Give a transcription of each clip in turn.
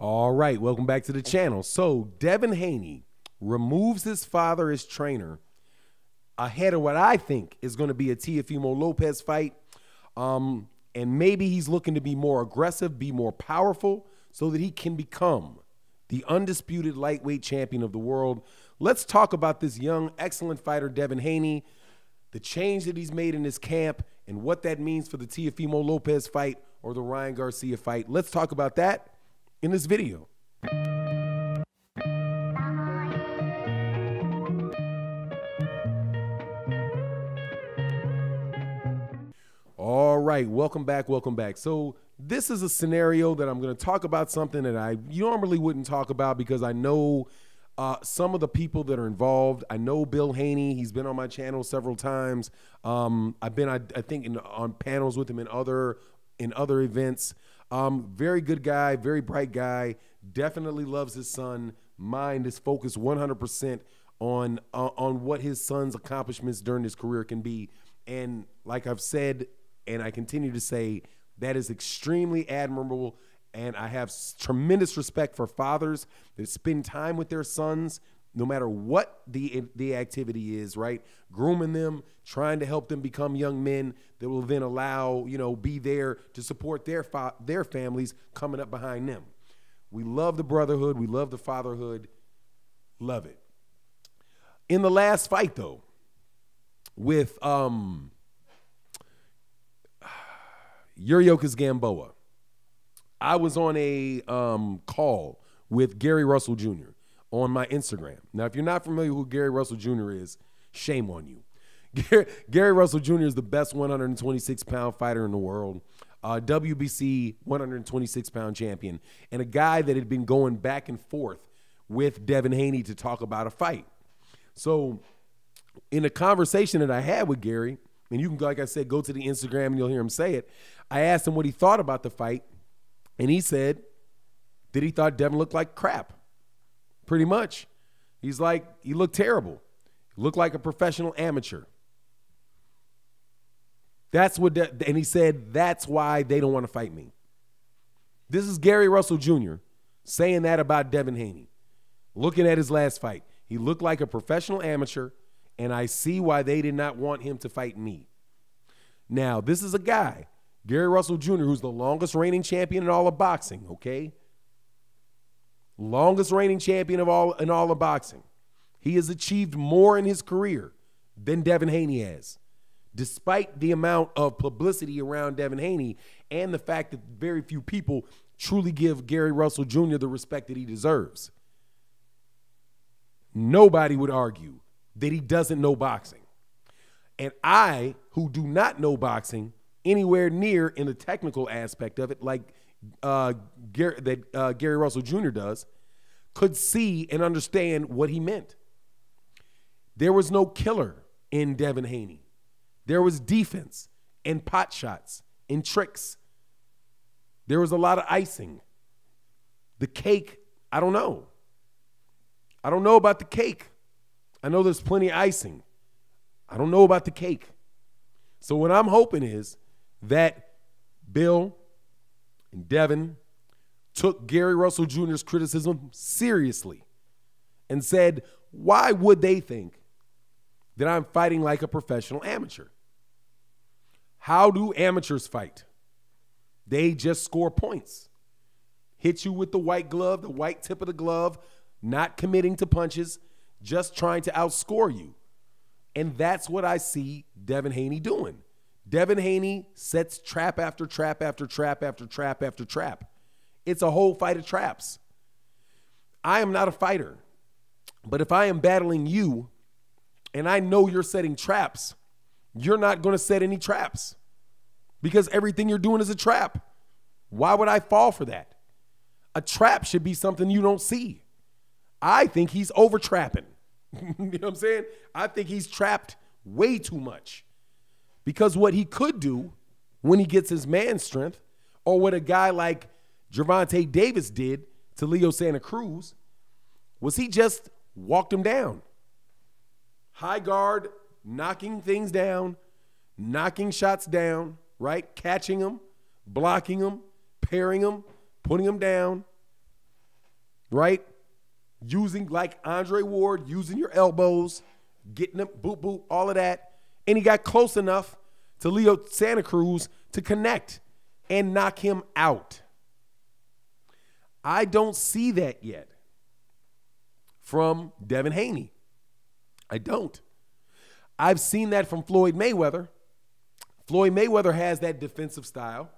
All right, welcome back to the channel. So Devin Haney removes his father as trainer ahead of what I think is going to be a Teofimo Lopez fight. And maybe he's looking to be more aggressive, be more powerful, so that he can become the undisputed lightweight champion of the world. Let's talk about this young, excellent fighter, Devin Haney, the change that he's made in his camp, and what that means for the Teofimo Lopez fight or the Ryan Garcia fight. Let's talk about that in this video. All right, welcome back, welcome back. So this is a scenario that I'm going to talk about something that I normally wouldn't talk about because I know some of the people that are involved. I know Bill Haney. He's been on my channel several times. I've been, I think, on panels with him in other events. Very good guy, very bright guy. Definitely loves his son. Mind is focused 100% on what his son's accomplishments during his career can be. And like I've said, and I continue to say, that is extremely admirable. And I have tremendous respect for fathers that spend time with their sons, no matter what the activity is, right? Grooming them, trying to help them become young men that will then allow, be there to support their families coming up behind them. We love the brotherhood. We love the fatherhood. Love it. In the last fight, though, with Yuriorkis Gamboa, I was on a call with Gary Russell Jr. on my Instagram. Now, if you're not familiar with who Gary Russell Jr. is, shame on you. Gary Russell Jr. is the best 126-pound fighter in the world, WBC 126-pound champion, and a guy that had been going back and forth with Devin Haney to talk about a fight. So in a conversation that I had with Gary, and you can, like I said, go to the Instagram and you'll hear him say it, I asked him what he thought about the fight, and he said that he thought Devin looked like crap. Pretty much. He's like, he looked terrible. He looked like a professional amateur. That's what, and he said, that's why they don't want to fight me. This is Gary Russell Jr. saying that about Devin Haney. Looking at his last fight, he looked like a professional amateur, and I see why they did not want him to fight me. Now, this is a guy, Gary Russell Jr., who's the longest reigning champion in all of boxing, okay? Longest reigning champion in all of boxing. He has achieved more in his career than Devin Haney has, despite the amount of publicity around Devin Haney and the fact that very few people truly give Gary Russell Jr. the respect that he deserves. Nobody would argue that he doesn't know boxing. And I, who do not know boxing anywhere near in the technical aspect of it, like Gary Russell Jr. does, could see and understand what he meant. There was no killer in Devin Haney. There was defense and pot shots and tricks. There was a lot of icing. The cake, I don't know. I don't know about the cake. I know there's plenty of icing. I don't know about the cake. So what I'm hoping is that Bill and Devin took Gary Russell Jr.'s criticism seriously and said, why would they think that I'm fighting like a professional amateur? How do amateurs fight? They just score points. Hit you with the white glove, the white tip of the glove, not committing to punches, just trying to outscore you. And that's what I see Devin Haney doing. Devin Haney sets trap after trap after trap after trap after trap. It's a whole fight of traps. I am not a fighter, but if I am battling you and I know you're setting traps, you're not going to set any traps because everything you're doing is a trap. Why would I fall for that? A trap should be something you don't see. I think he's over trapping. You know what I'm saying? I think he's trapped way too much. Because what he could do when he gets his man strength, or what a guy like Gervonta Davis did to Leo Santa Cruz, was he just walked him down. High guard, knocking things down, knocking shots down, right? Catching them, blocking them, pairing them, putting them down. right? Using, like Andre Ward, using your elbows, getting them, boop, boop, all of that. And he got close enough to Leo Santa Cruz to connect and knock him out. I don't see that yet from Devin Haney. I don't. I've seen that from Floyd Mayweather. Floyd Mayweather has that defensive style,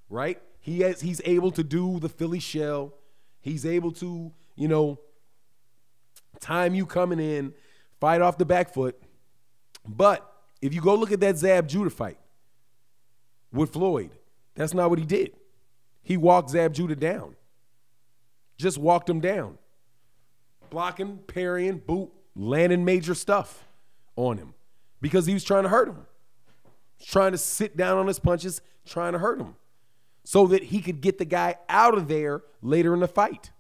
right? He's able to do the Philly shell. He's able to, time you coming in, fight off the back foot. But if you go look at that Zab Judah fight with Floyd, that's not what he did. He walked Zab Judah down. Just walked him down. Blocking, parrying, boot, landing major stuff on him because he was trying to hurt him. Trying to sit down on his punches, trying to hurt him so that he could get the guy out of there later in the fight.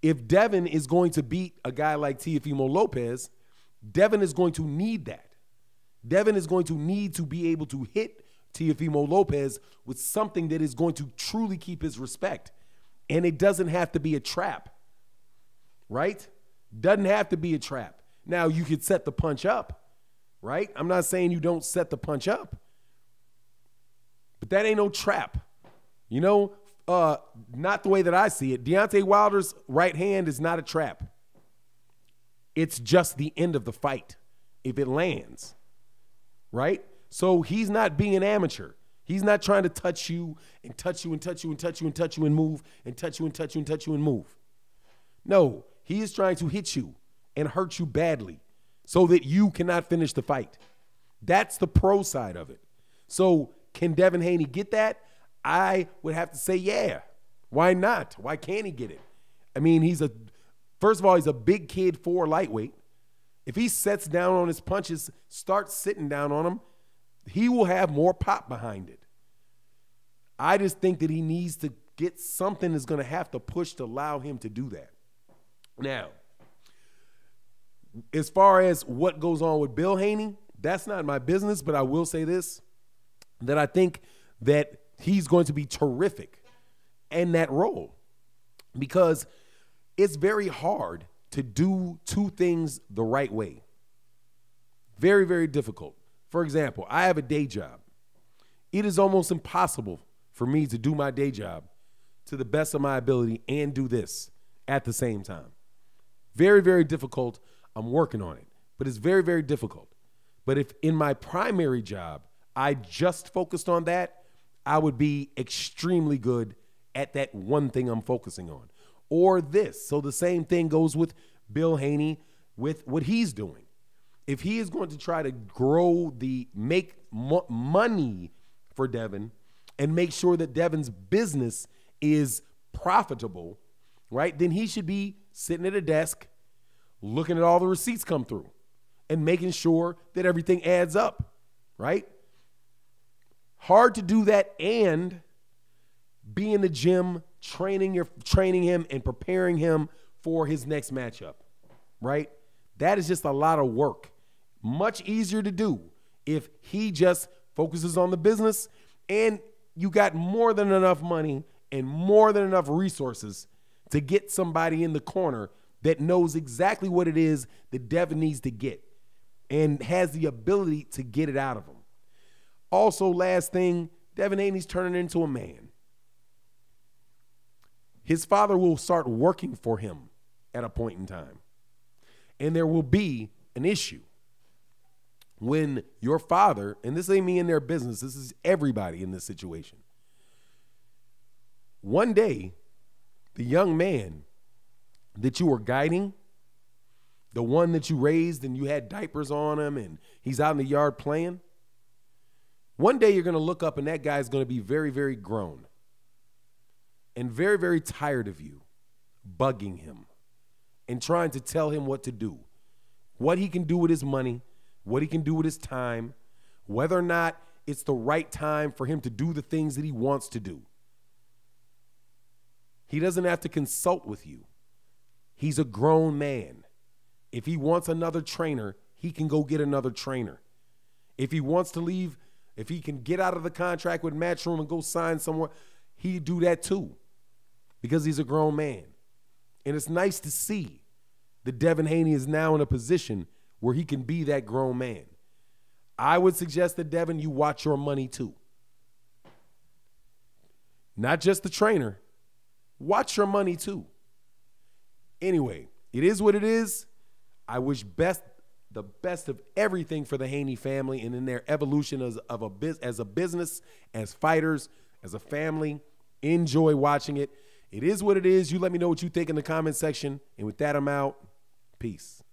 If Devin is going to beat a guy like Teofimo Lopez, Devin is going to need that. Devin is going to need to be able to hit Teofimo Lopez with something that is going to truly keep his respect. And it doesn't have to be a trap, right? Doesn't have to be a trap. Now, you could set the punch up, right? I'm not saying you don't set the punch up, but that ain't no trap. Not the way that I see it. Deontay Wilder's right hand is not a trap. It's just the end of the fight if it lands, right? So he's not being an amateur. He's not trying to touch you and touch you and touch you and touch you and touch you and move and touch you and touch you and touch you and move. No, he is trying to hit you and hurt you badly so that you cannot finish the fight. That's the pro side of it. So can Devin Haney get that? I would have to say, yeah. Why not? Why can't he get it? I mean, first of all, he's a big kid for lightweight. If he sets down on his punches, starts sitting down on them, he will have more pop behind it. I just think that he needs to get something that's going to have to push to allow him to do that. Now, as far as what goes on with Bill Haney, that's not my business, but I will say this, that I think that he's going to be terrific in that role because it's very hard to do two things the right way. Very, very difficult. For example, I have a day job. It is almost impossible for me to do my day job to the best of my ability and do this at the same time. Very, very difficult. I'm working on it, but it's very, very difficult. But if in my primary job, I just focused on that, I would be extremely good at that one thing I'm focusing on. Or this. So the same thing goes with Bill Haney with what he's doing. If he is going to try to make money for Devin and make sure that Devin's business is profitable, right, then he should be sitting at a desk looking at all the receipts come through and making sure that everything adds up, right? Hard to do that and be in the gym training him and preparing him for his next matchup, right? That is just a lot of work. Much easier to do if he just focuses on the business and you got more than enough money and more than enough resources to get somebody in the corner that knows exactly what it is that Devin needs to get and has the ability to get it out of him. Also, last thing, Devin Haney's turning into a man. His father will start working for him at a point in time. And there will be an issue when your father, and this ain't me in their business, this is everybody in this situation. One day, the young man that you were guiding, the one that you raised and you had diapers on him and he's out in the yard playing, one day you're going to look up and that guy's going to be very, very grown and very, very tired of you bugging him and trying to tell him what to do, what he can do with his money, what he can do with his time, whether or not it's the right time for him to do the things that he wants to do. He doesn't have to consult with you. He's a grown man. If he wants another trainer, he can go get another trainer. If he wants to leave, if he can get out of the contract with Matchroom and go sign somewhere, he'd do that too because he's a grown man. And it's nice to see that Devin Haney is now in a position where he can be that grown man. I would suggest that, Devin, you watch your money too. Not just the trainer. Watch your money too. Anyway, it is what it is. I wish the best of everything for the Haney family and in their evolution as a business, as fighters, as a family. Enjoy watching it. It is what it is. You let me know what you think in the comment section. And with that, I'm out. Peace.